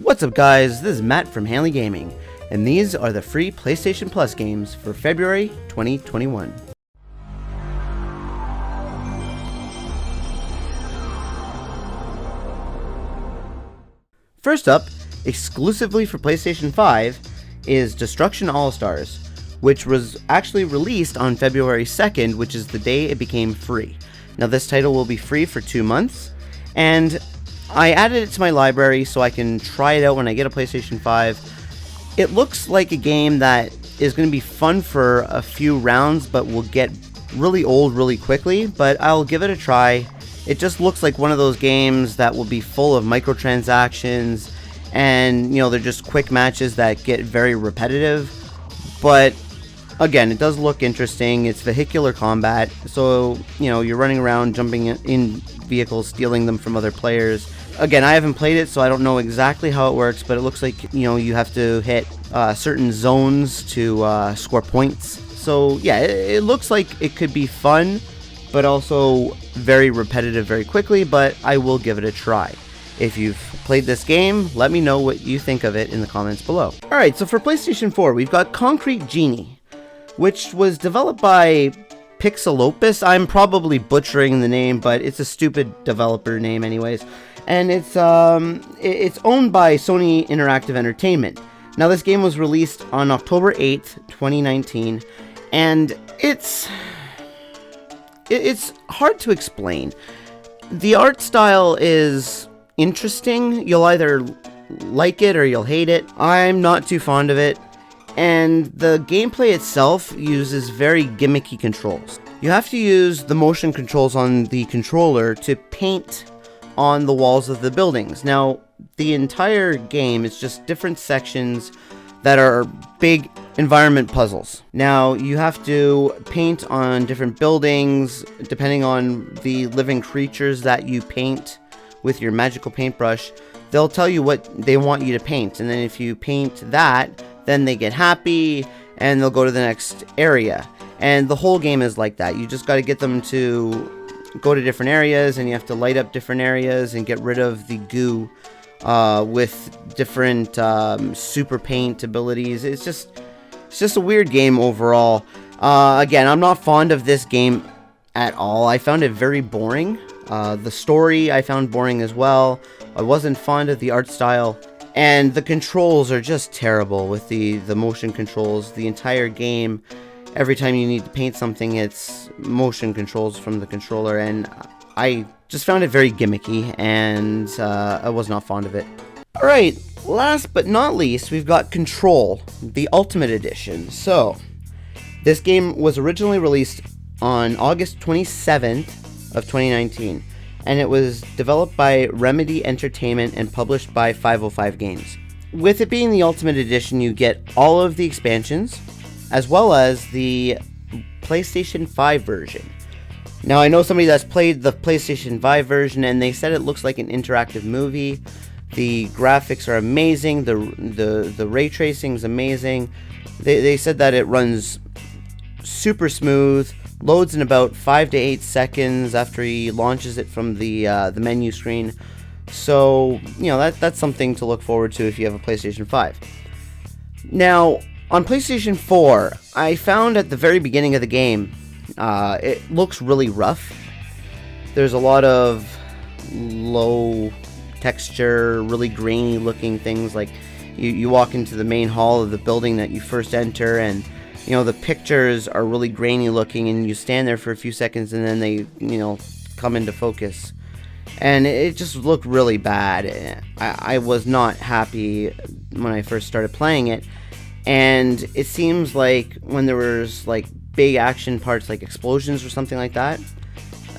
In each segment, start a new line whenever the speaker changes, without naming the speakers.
What's up guys, this is Matt from Hanley Gaming, and these are the free PlayStation Plus games for February 2021. First up, exclusively for PlayStation 5, is Destruction All-Stars, which was actually released on February 2nd, which is the day it became free. Now this title will be free for 2 months, and I added it to my library so I can try it out when I get a PlayStation 5. It looks like a game that is going to be fun for a few rounds, but will get really old really quickly, but I'll give it a try. It just looks like one of those games that will be full of microtransactions, and they're just quick matches that get very repetitive. But again, it does look interesting. It's vehicular combat, so you're running around, jumping in vehicles, stealing them from other players. Again, I haven't played it, so I don't know exactly how it works, but it looks like you have to hit certain zones to score points. So yeah, it looks like it could be fun, but also very repetitive very quickly, but I will give it a try. If you've played this game, let me know what you think of it in the comments below. Alright, so for PlayStation 4, we've got Concrete Genie, which was developed by Pixelopus. I'm probably butchering the name, but it's a stupid developer name anyways. And it's owned by Sony Interactive Entertainment. Now this game was released on October 8th, 2019, and it's hard to explain. The art style is interesting. You'll either like it or you'll hate it. I'm not too fond of it. And the gameplay itself uses very gimmicky controls. You have to use the motion controls on the controller to paint on the walls of the buildings. Now, the entire game is just different sections that are big environment puzzles. Now, you have to paint on different buildings depending on the living creatures that you paint with your magical paintbrush. They'll tell you what they want you to paint, and then if you paint that, then they get happy and they'll go to the next area. And the whole game is like that. You just got to get them to go to different areas, and you have to light up different areas and get rid of the goo with different super paint abilities. It's just a weird game overall. Again, I'm not fond of this game at all. I found it very boring. The story I found boring as well. I wasn't fond of the art style. And the controls are just terrible with the motion controls. The entire game, every time you need to paint something, it's motion controls from the controller. And I just found it very gimmicky, and I was not fond of it. Alright, last but not least, we've got Control, the Ultimate Edition. So, this game was originally released on August 27th of 2019. And it was developed by Remedy Entertainment and published by 505 Games. With it being the Ultimate Edition, you get all of the expansions, as well as the PlayStation 5 version. Now, I know somebody that's played the PlayStation 5 version, and they said it looks like an interactive movie. The graphics are amazing, the ray tracing is amazing. They said that it runs super smooth, loads in about 5 to 8 seconds after he launches it from the menu screen. So, that's something to look forward to if you have a PlayStation 5. Now, on PlayStation 4, I found at the very beginning of the game, it looks really rough. There's a lot of low texture, really grainy looking things. Like, you walk into the main hall of the building that you first enter, and the pictures are really grainy looking, and you stand there for a few seconds and then they, come into focus. And it just looked really bad. I was not happy when I first started playing it. And it seems like when there was like big action parts, like explosions or something like that,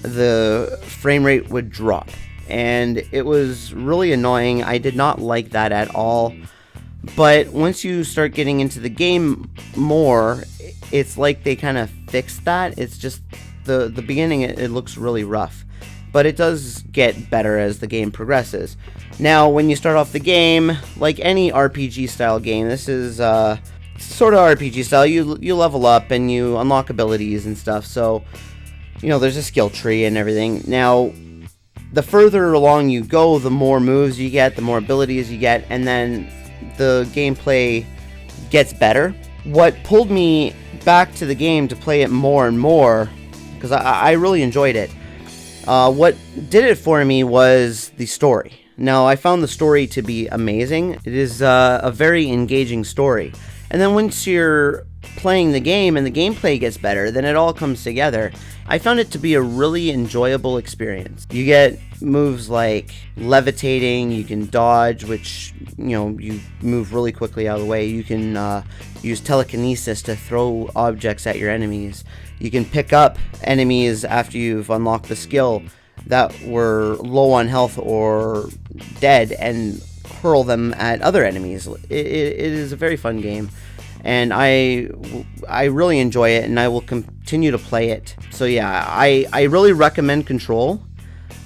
the frame rate would drop. And it was really annoying. I did not like that at all. But once you start getting into the game more, it's like they kind of fixed that. It's just the beginning, it looks really rough. But it does get better as the game progresses. Now, when you start off the game, like any RPG style game, this is sort of RPG style. You level up and you unlock abilities and stuff. So, there's a skill tree and everything. Now, the further along you go, the more moves you get, the more abilities you get, and then the gameplay gets better. What pulled me back to the game to play it more and more, because I really enjoyed it, what did it for me was the story. Now, I found the story to be amazing. It is a very engaging story. And then once you're playing the game and the gameplay gets better, then it all comes together. I found it to be a really enjoyable experience. You get moves like levitating, you can dodge, which, you move really quickly out of the way. You can use telekinesis to throw objects at your enemies. You can pick up enemies after you've unlocked the skill that were low on health or dead and hurl them at other enemies. It is a very fun game, and I really enjoy it, and I will continue to play it. So yeah, I really recommend Control,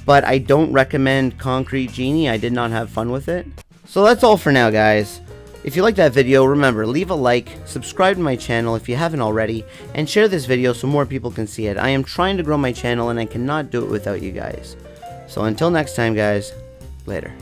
but I don't recommend Concrete Genie. I did not have fun with it. So that's all for now, guys. If you liked that video, remember, leave a like, subscribe to my channel if you haven't already, and share this video so more people can see it. I am trying to grow my channel, and I cannot do it without you guys. So until next time, guys, later.